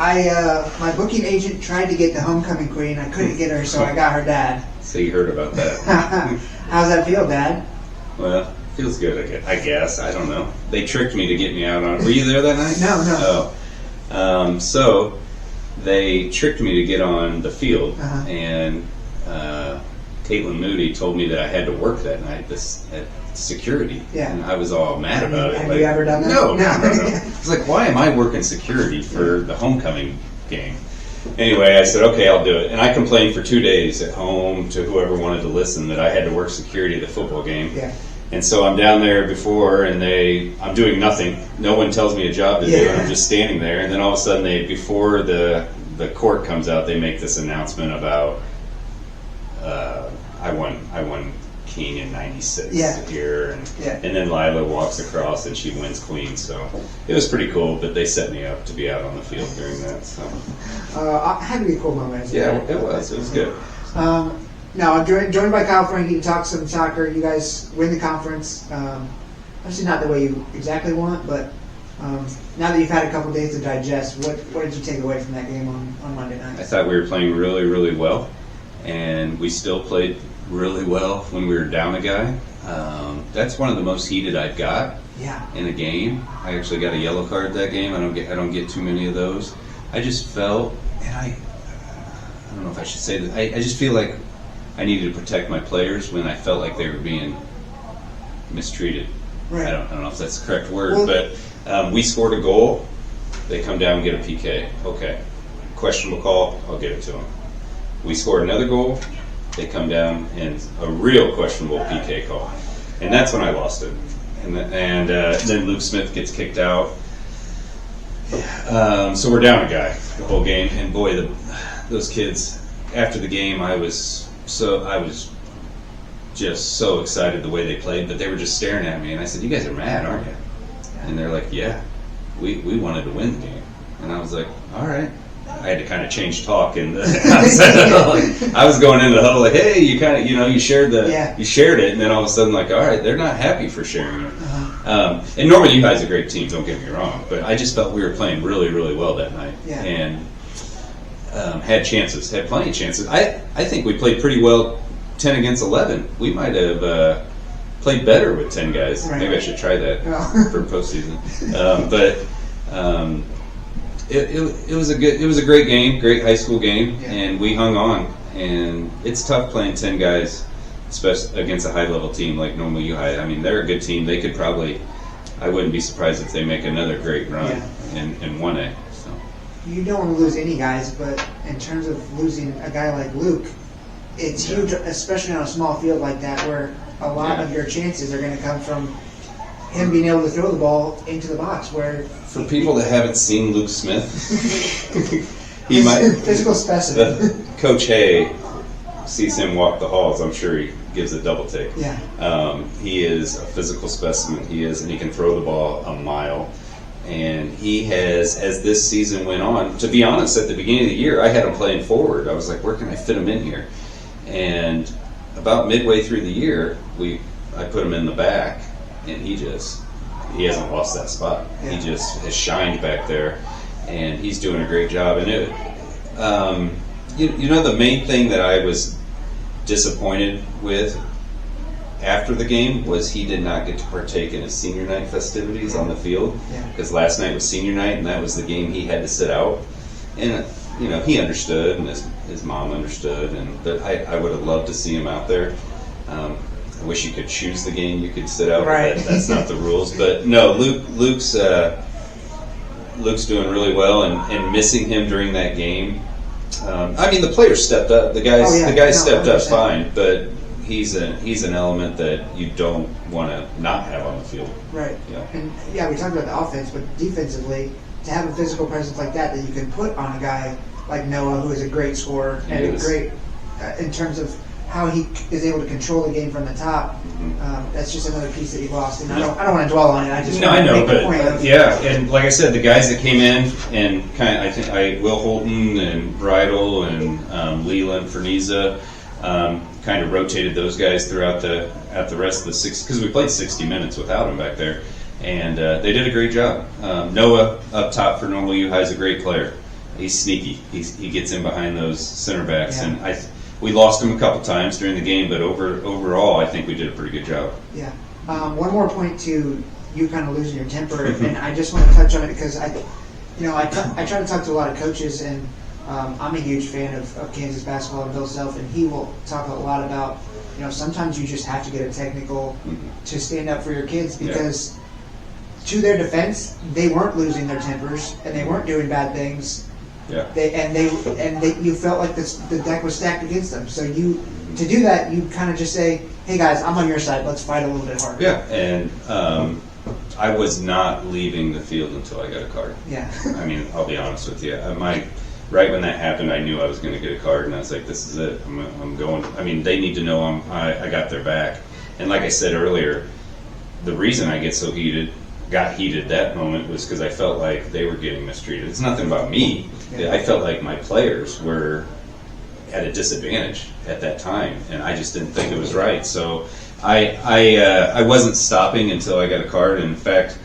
My booking agent tried to get the homecoming queen. I couldn't get her, so I got her dad. So you heard about that. How's that feel, Dad? Well, feels good, I guess. I don't know. They tricked me to get me out on... Were you there that night? No. Oh. So they tricked me to get on the field, and Caitlin Moody told me that I had to work that night at security. Yeah. And I was all mad about it. Have you ever done that? No. It's like, why am I working security for the homecoming game? Anyway, I said, okay, I'll do it. And I complained for 2 days at home to whoever wanted to listen that I had to work security at the football game. Yeah. And so I'm down there before, and I'm doing nothing. No one tells me a job to do. I'm just standing there. And then all of a sudden, before the court comes out, they make this announcement about I won King in '96 here, and then Lila walks across and she wins Queen. So it was pretty cool. But they set me up to be out on the field during that. So had to be a cool moment. Yeah, it was. It was good. Now, I'm joined by Kyle Franke to talk some soccer. You guys win the conference. Obviously not the way you exactly want, but now that you've had a couple days to digest, what did you take away from that game on Monday night? I thought we were playing really, really well, and we still played really well when we were down a guy. That's one of the most heated I've got in a game. I actually got a yellow card that game. I don't get too many of those. I just felt, and I don't know if I should say this, I just feel like I needed to protect my players when I felt like they were being mistreated. Right. I don't know if that's the correct word, but we scored a goal. They come down and get a PK. Okay. Questionable call, I'll give it to them. We scored another goal. They come down and a real questionable PK call. And that's when I lost it. And then Luke Smith gets kicked out. So we're down a guy the whole game. And boy, those kids, after the game, I was just so excited the way they played, but they were just staring at me, and I said, "You guys are mad, aren't you?" And they're like, "Yeah, we wanted to win the game." And I was like, "All right." I had to kind of change talk, and I was going into the huddle like, "Hey, you kind of, you shared it," and then all of a sudden, like, "All right, they're not happy for sharing it." And Norman U High is a great team, don't get me wrong, but I just felt we were playing really, really well that night, and had plenty of chances. I think we played pretty well 10 against 11. We might have played better with 10 guys. Right. Maybe I should try that for postseason. It was a great game, great high school game, and we hung on. And it's tough playing 10 guys, especially against a high level team like Normal U High. I mean, they're a good team. They could probably, I wouldn't be surprised if they make another great run in 1A. So. You don't want to lose any guys, but in terms of losing a guy like Luke, it's huge, especially on a small field like that, where a lot of your chances are going to come from him being able to throw the ball into the box. Where for people that haven't seen Luke Smith, he might physical specimen. Coach Hay sees him walk the halls. I'm sure he gives a double take. Yeah. He is a physical specimen. He is, and he can throw the ball a mile. And he has, as this season went on, to be honest, at the beginning of the year, I had him playing forward. I was like, where can I fit him in here? And about midway through the year, I put him in the back, and he hasn't lost that spot. Yeah. He just has shined back there, and he's doing a great job. And the main thing that I was disappointed with after the game was he did not get to partake in his senior night festivities on the field, because last night was senior night, and that was the game he had to sit out. And he understood, and his mom understood, but I would have loved to see him out there. I wish you could choose the game you could sit out. Right. That's not the rules. But no, Luke's doing really well, and missing him during that game. The players stepped up. The guys stepped up fine, but he's an element that you don't want to not have on the field. Right. Yeah. And we talked about the offense, but defensively, to have a physical presence like that you can put on a guy like Noah, who is a great scorer and a great in terms of how he is able to control the game from the top. That's just another piece that he lost, and I don't want to dwell on it. I just want to make the point of and like I said, the guys that came in and Will Holton and Bridle and Leland Ferniza kind of rotated those guys throughout the rest of the 6, because we played 60 minutes without him back there, and they did a great job. Noah up top for Normal U High is a great player. he's sneaky. He gets in behind those center backs, Yeah. and we lost him a couple times during the game, but overall, I think we did a pretty good job. Yeah. One more point to you kind of losing your temper, and I just want to touch on it because I try to talk to a lot of coaches, and I'm a huge fan of Kansas basketball and Bill Self, and he will talk a lot about, sometimes you just have to get a technical to stand up for your kids because to their defense, they weren't losing their tempers and they weren't doing bad things. Yeah. You felt like the deck was stacked against them. So to do that, you kind of just say, "Hey guys, I'm on your side. Let's fight a little bit harder." Yeah, and I was not leaving the field until I got a card. Yeah. I mean, I'll be honest with you. Right when that happened, I knew I was going to get a card, and I was like, "This is it. I'm going." I mean, they need to know I got their back. And like I said earlier, the reason I got heated that moment was because I felt like they were getting mistreated. It's nothing about me. Yeah. I felt like my players were at a disadvantage at that time, and I just didn't think it was right. So I wasn't stopping until I got a card. And in fact,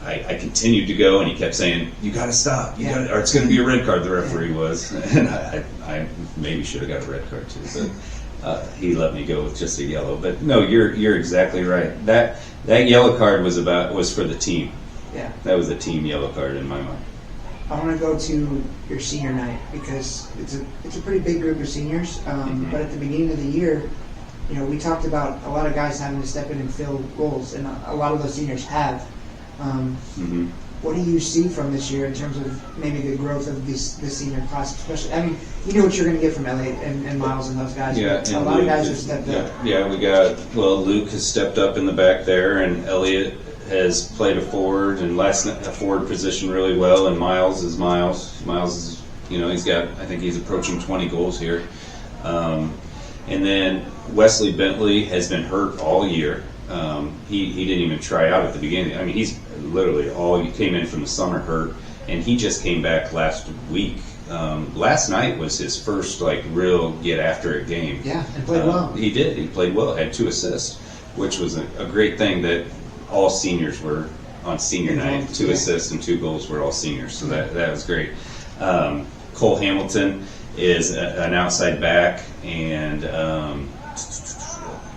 I continued to go, and he kept saying, "You got to stop, or it's going to be a red card." The referee was, and I maybe should have got a red card too, but he let me go with just a yellow. But no, you're exactly right. That yellow card was for the team. Yeah. That was a team yellow card in my mind. I want to go to your senior night because it's a pretty big group of seniors. But at the beginning of the year, we talked about a lot of guys having to step in and fill roles, and a lot of those seniors have. What do you see from this year in terms of maybe the growth of this senior class, especially? I mean, you know what you're going to get from Elliott and Miles and those guys. Yeah, but a lot of guys have stepped up. Yeah, Luke has stepped up in the back there, and Elliott has played a forward and a forward position really well, and Miles is I think he's approaching 20 goals here. And then Wesley Bentley has been hurt all year. He didn't even try out at the beginning. I mean, he's literally he came in from the summer hurt, and he just came back last week. Last night was his first real get after it game. Yeah, and played well. He did. He played well. Had 2 assists, which was a great thing that all seniors were on senior night. 2 assists and 2 goals were all seniors, so that was great. Cole Hamilton is an outside back, and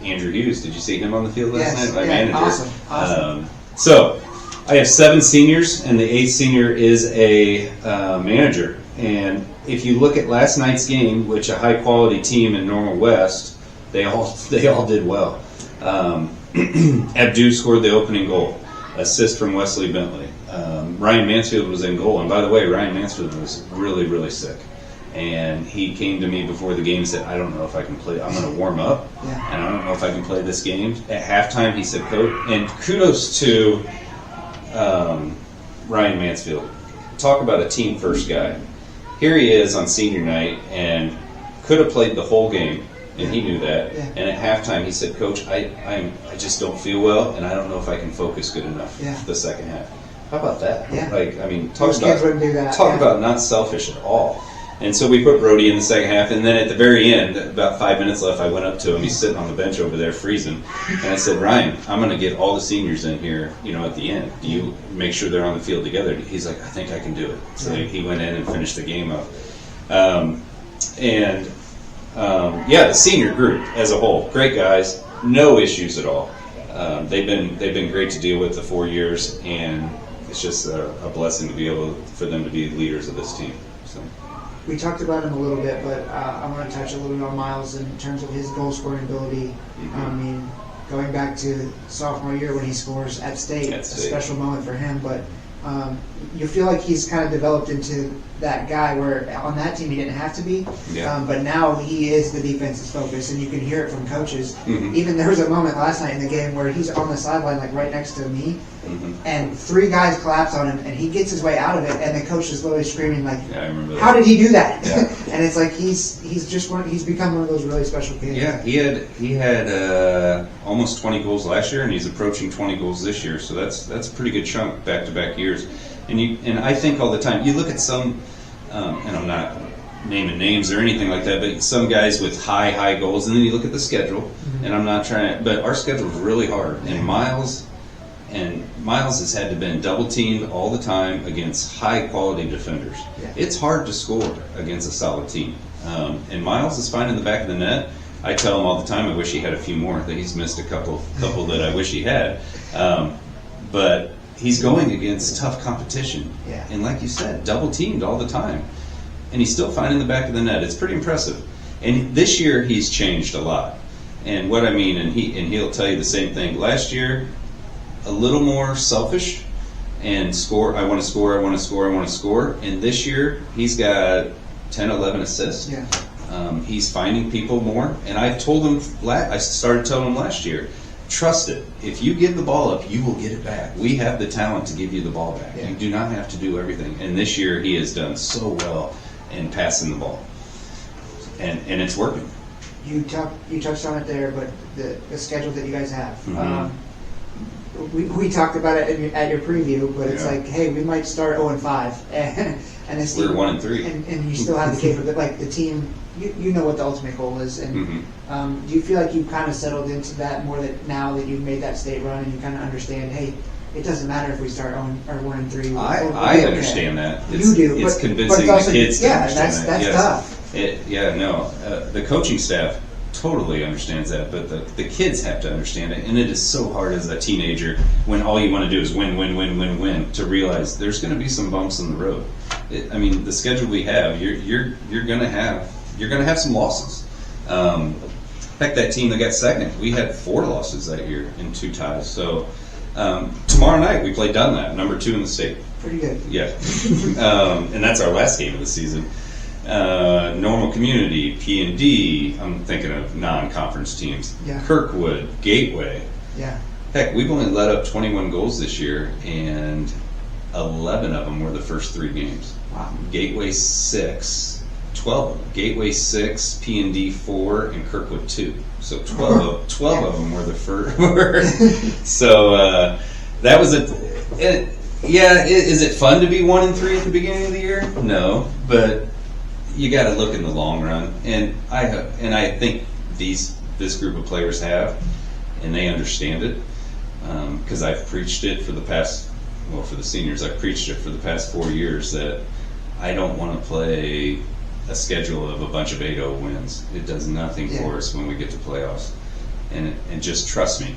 Andrew Hughes. Did you see him on the field last night? My manager. Awesome. So I have 7 seniors, and the 8th senior is a manager. And if you look at last night's game, which a high quality team in Normal West, they all did well. Abdu scored the opening goal, assist from Wesley Bentley. Ryan Mansfield was in goal, and by the way, Ryan Mansfield was really, really sick. And he came to me before the game and said, "I don't know if I can play. I'm going to warm up, and I don't know if I can play this game." At halftime, he said, "Coach," and kudos to Ryan Mansfield. Talk about a team first guy. Here he is on senior night and could have played the whole game, and he knew that. Yeah. And at halftime, he said, "Coach, I just don't feel well, and I don't know if I can focus good enough the second half." How about that? Yeah. Talk Most kids wouldn't do that. about not selfish at all. And so we put Brody in the second half, and then at the very end, about 5 minutes left, I went up to him. He's sitting on the bench over there freezing, and I said, "Ryan, I'm going to get all the seniors in here, at the end. Do you make sure they're on the field together?" He's like, "I think I can do it." So he went in and finished the game up. The senior group as a whole, great guys, no issues at all. They've been great to deal with the 4 years, and it's just a blessing to be able for them to be leaders of this team. So. We talked about him a little bit, but I want to touch a little bit on Miles in terms of his goal scoring ability. I mean, going back to sophomore year when he scores at state, a special moment for him. But you feel like he's kind of developed into that guy where on that team he didn't have to be, but now he is the defense's focus, and you can hear it from coaches. Even there was a moment last night in the game where he's on the sideline, right next to me, and 3 guys collapse on him, and he gets his way out of it, and the coach is literally screaming "How did he do that?" Yeah. And it's like he's become one of those really special kids. Yeah, he had almost 20 goals last year, and he's approaching 20 goals this year. So that's a pretty good chunk back-to-back years. And I think all the time you look at some, and I'm not naming names or anything like that, but some guys with high goals, and then you look at the schedule, and I'm not trying to, but our schedule is really hard. And Miles And Miles has had to been double teamed all the time against high quality defenders. Yeah. It's hard to score against a solid team. And Miles is fine in the back of the net. I tell him all the time I wish he had a few more. That he's missed a couple that I wish he had. But he's going against tough competition. Yeah. And like you said, double teamed all the time. And he's still fine in the back of the net. It's pretty impressive. And this year he's changed a lot. And what I mean, and he'll tell you the same thing. Last year, a little more selfish and score. I want to score. I want to score. I want to score. And this year he's got 10, 11 assists. Yeah. He's finding people more. And I told him. I started telling him last year. Trust it. If you give the ball up, you will get it back. We have the talent to give you the ball back. Yeah. You do not have to do everything. And this year he has done so well in passing the ball. And it's working. You touched on it there, but the schedule that you guys have. Mhm. We talked about it at your preview, but it's Yeah. like, hey, we might start 0-5, and this We're team, 1-3. and you still have the capability. Like the team, you know what the ultimate goal is, and do you feel like you've kind of settled into that more that now that you've made that state run and you kind of understand, hey, it doesn't matter if we start 1-3. I understand that. You do. It's but convincing it's also, the kids to yeah, understand that's that. Yes. tough. The coaching staff totally understands that, but the kids have to understand it, and it is so hard as a teenager when all you want to do is win, win, win, win, win, to realize there's going to be some bumps in the road. I mean, the schedule we have, you're going to have some losses. Heck, that team that got second, we had 4 losses that year and 2 ties. So tomorrow night we play Dunlap, number 2 in the state. Pretty good. Yeah, and that's our last game of the season. Normal Community, P&D. I'm thinking of non-conference teams. Yeah. Kirkwood, Gateway. Yeah. Heck, we've only let up 21 goals this year, and 11 of them were the first 3 games. Wow. Gateway 6, 12 of them. Gateway 6, P&D 4, and Kirkwood 2. So 12 of them were the first. So that was is it fun to be 1-3 at the beginning of the year? No, but you got to look in the long run, and I think this group of players have, and they understand it, because I've preached it for the seniors, I've preached it for the past 4 years that I don't want to play a schedule of a bunch of 8-0 wins. It does nothing for us when we get to playoffs, and just trust me.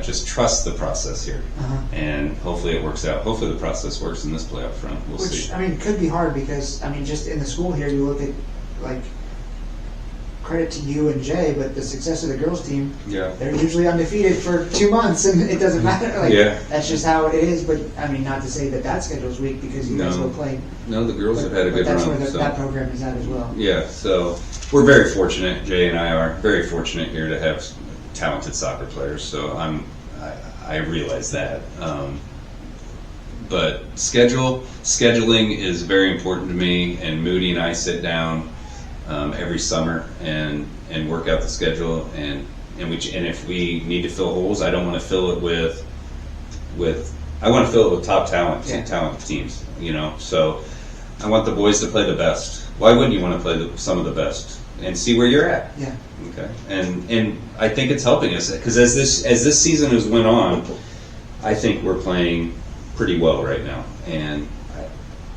Just trust the process here, and hopefully it works out. Hopefully the process works in this playoff run. We'll see. I mean, it could be hard because, I mean, just in the school here, you look at, like, credit to you and Jay, but the success of the girls team, they're usually undefeated for 2 months, and it doesn't matter. That's just how it is. But, I mean, not to say that schedule's weak because you guys will play. No, the girls have had a good run. But that's where that program is at as well. Yeah, so we're very fortunate. Jay and I are very fortunate here to have talented soccer players, so I realize that. But scheduling is very important to me, and Moody and I sit down every summer and work out the schedule, and if we need to fill holes, I don't want to fill it with I want to fill it with top talent, talented teams. So I want the boys to play the best. Why wouldn't you want to play some of the best and see where you're at? Yeah. Okay. And I think it's helping us because as this season has went on, I think we're playing pretty well right now, and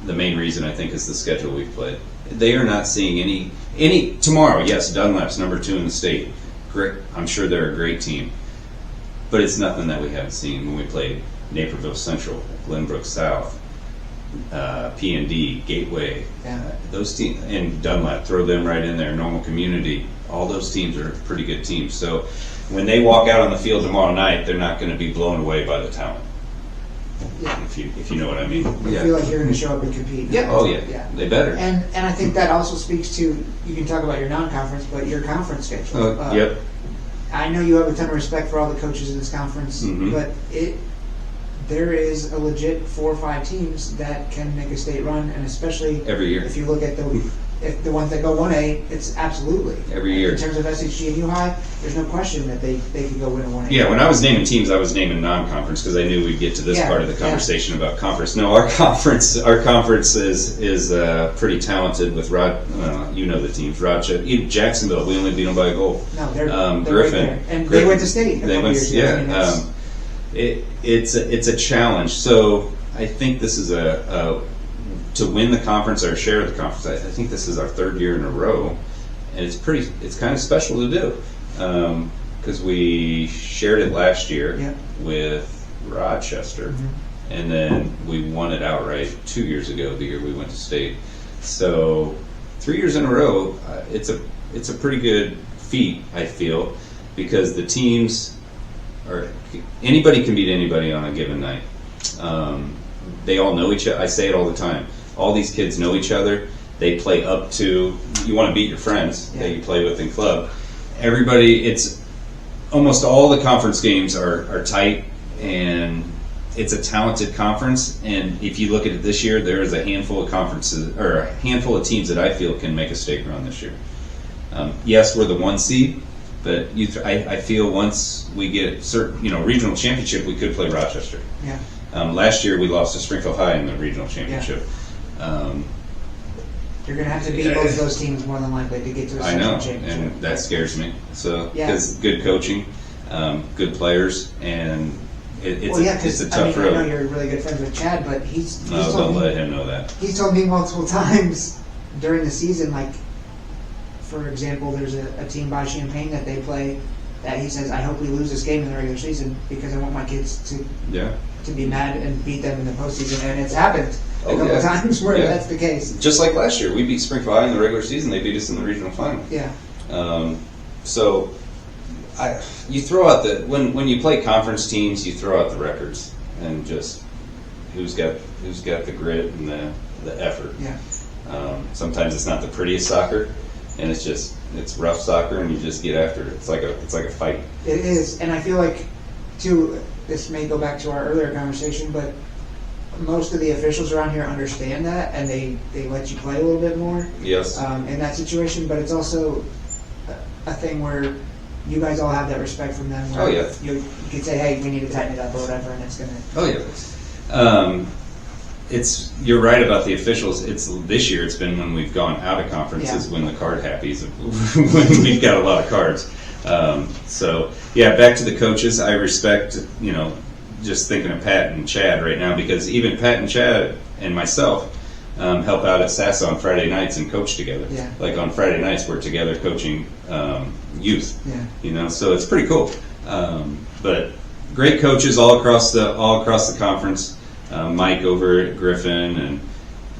the main reason I think is the schedule we've played. They are not seeing any tomorrow. Yes, Dunlap's number 2 in the state. Great. I'm sure they're a great team, but it's nothing that we haven't seen when we played Naperville Central, Glenbrook South, P&D, Gateway. Those teams, and Dunlap, throw them right in there. Normal Community. All those teams are pretty good teams. So when they walk out on the field tomorrow night, they're not going to be blown away by the talent. Yeah. If you know what I mean. You feel like you're going to show up and compete. Yeah. Oh yeah. They better. And I think that also speaks to, you can talk about your non-conference, but your conference schedule. Yep. I know you have a ton of respect for all the coaches in this conference, but there is a legit 4 or 5 teams that can make a state run, and especially every year. If you look at the ones that go 1A, it's absolutely every year. In terms of SHG and U High, there's no question that they can go win a 1A. Yeah, when I was naming teams, I was naming non-conference because I knew we'd get to this part of the conversation about conference. No, our conference is pretty talented with you know the teams. Jacksonville, we only beat them by a goal. No, they're Griffin, right there. And they went to state a couple years ago. It's a challenge. So I think this is to win the conference or share the conference. I think this is our third year in a row, and it's kind of special to do because we shared it last year with Rochester, and then we won it outright 2 years ago, the year we went to state. So 3 years in a row, it's a pretty good feat, I feel, because the teams anybody can beat anybody on a given night. They all know each other. I say it all the time. All these kids know each other. They play up to, you want to beat your friends that you play with in club. Everybody, it's almost all the conference games are tight, and it's a talented conference. And if you look at it this year, there is a handful of conferences or a handful of teams that I feel can make a stake run this year. Yes, we're the 1 seed, but I feel once we get certain, regional championship, we could play Rochester. Yeah. Last year we lost to Springfield High in the regional championship. You're going to have to beat both of those teams more than likely to get to a sectional championship. And that scares me. So because good coaching, good players, and it's a tough road. I know you're really good friends with Chad, but he's don't let him know that. He's told me multiple times during the season, like, for example, there's a team by Champaign that they play that he says, I hope we lose this game in the regular season because I want my kids to be mad and beat them in the postseason. And it's happened a couple times where that's the case. Just like last year, we beat Springfield High in the regular season. They beat us in the regional final. Yeah. So you throw out when you play conference teams, you throw out the records and just who's got the grit and the effort. Yeah. Sometimes it's not the prettiest soccer, and it's rough soccer, and you just get after it. It's like a fight. It is, and I feel like too. This may go back to our earlier conversation, but most of the officials around here understand that, and they let you play a little bit more. Yes. In that situation, but it's also a thing where you guys all have that respect from them. Where you could say, "Hey, we need to tighten it up" or whatever, and it's gonna. You're right about the officials. This year. It's been when we've gone out of conferences when the card happies, when we've got a lot of cards. Back to the coaches. I respect, just thinking of Pat and Chad right now, because even Pat and Chad and myself help out at SAS on Friday nights and coach together. Yeah. Like on Friday nights, we're together coaching youth. Yeah. So it's pretty cool. But great coaches all across the conference. Mike over at Griffin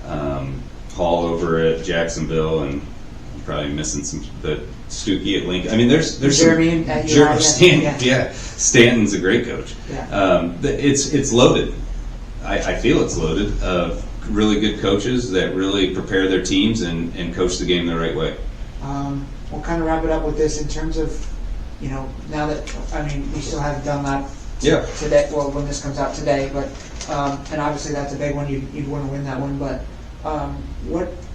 and Paul over at Jacksonville, and I'm probably missing the Stookie at Lincoln. I mean, there's Jeremy Stanton. Stanton's a great coach. Yeah. It's loaded. I feel it's loaded of really good coaches that really prepare their teams and coach the game the right way. We'll kind of wrap it up with this in terms of, now that we still have Dunlap today. Well, when this comes out today, but and obviously that's a big one. You'd want to win that one, but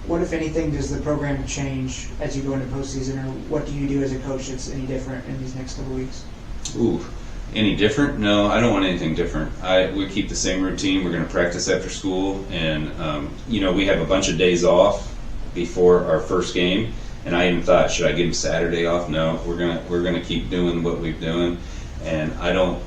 what if anything does the program change as you go into postseason, or what do you do as a coach that's any different in these next couple of weeks? Ooh, any different? No, I don't want anything different. We keep the same routine. We're going to practice after school, and we have a bunch of days off before our first game. And I even thought, should I give them Saturday off? No, we're gonna keep doing what we've doing, and I don't.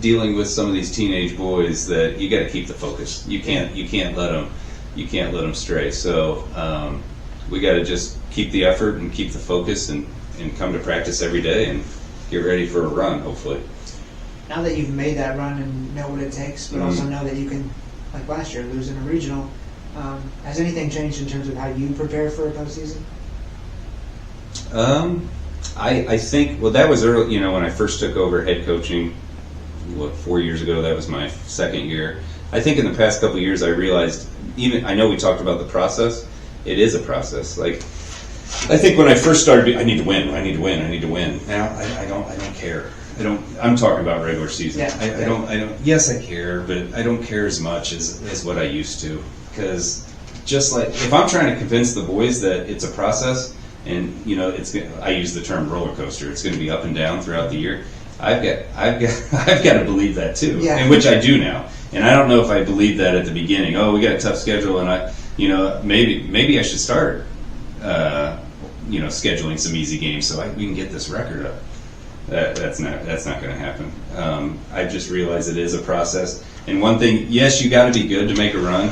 Dealing with some of these teenage boys, that you got to keep the focus. You can't let them stray. So we got to just keep the effort and keep the focus and come to practice every day and get ready for a run, hopefully. Now that you've made that run and know what it takes, but also know that you can, like last year, lose in a regional, has anything changed in terms of how you prepare for a postseason? I think, that was early, when I first took over head coaching, 4 years ago. That was my second year. I think in the past couple of years I realized, I know we talked about the process, it is a process. Like, I think when I first started, I need to win. Now I don't care. I'm talking about regular season. I don't. Yes, I care, but I don't care as much as what I used to. Because just like, if I'm trying to convince the boys that it's a process, and I use the term roller coaster, it's going to be up and down throughout the year. I've got to believe that too, and which I do now. And I don't know if I believed that at the beginning. Oh, we got a tough schedule, and maybe I should start, scheduling some easy games so we can get this record up. That's not going to happen. I just realized it is a process. And one thing, yes, you got to be good to make a run,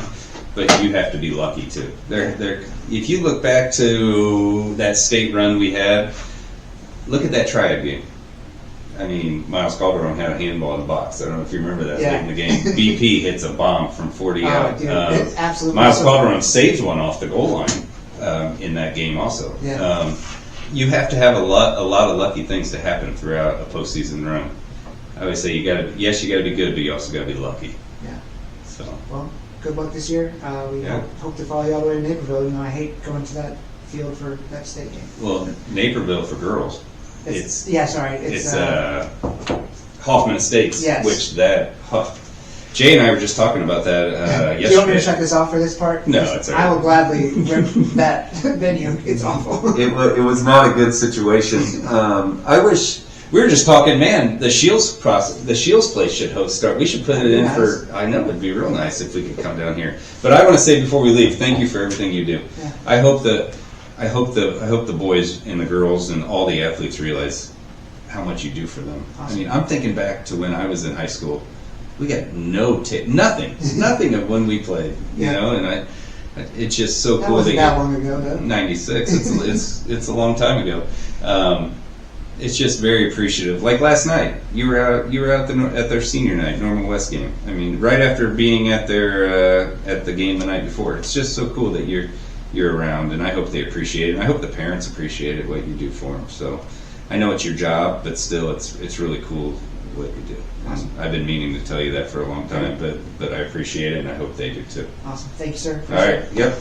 but you have to be lucky too. If you look back to that state run we had, look at that triad game. I mean, Miles Calderon had a handball in the box. I don't know if you remember that late in the game. BP hits a bomb from 40 out. Dude, it's absolutely Miles Calderon saves one off the goal line in that game also. Yeah. You have to have a lot of lucky things to happen throughout a postseason run. I always say you got to be good, but you also got to be lucky. Yeah. So. Well, good luck this year. We hope to follow you all the way to Naperville. You know, I hate going to that field for that state game. Well, Naperville for girls. It's Hoffman Estates, yes. which Jay and I were just talking about that yesterday. Do you want me to shut this off for this part? No, it's all right. I will gladly rip that venue. It's awful. It was not a good situation. I wish we were just talking. Man, the Shields place should start. We should put it in for. I know it'd be real nice if we could come down here. But I want to say before we leave, thank you for everything you do. Yeah. I hope the boys and the girls and all the athletes realize how much you do for them. Awesome. I mean, I'm thinking back to when I was in high school. We got nothing of when we played, you know, and it's just so cool. Wasn't that long ago, though. 96. It's a long time ago. It's just very appreciative. Like last night, you were out at their senior night, Norman West game. I mean, right after being at the game the night before. It's just so cool that you're around, and I hope they appreciate it. And I hope the parents appreciate it, what you do for them. So I know it's your job, but still, it's really cool what you do. Awesome. I've been meaning to tell you that for a long time, but I appreciate it, and I hope they do too. Awesome. Thank you, sir. All right. Yep.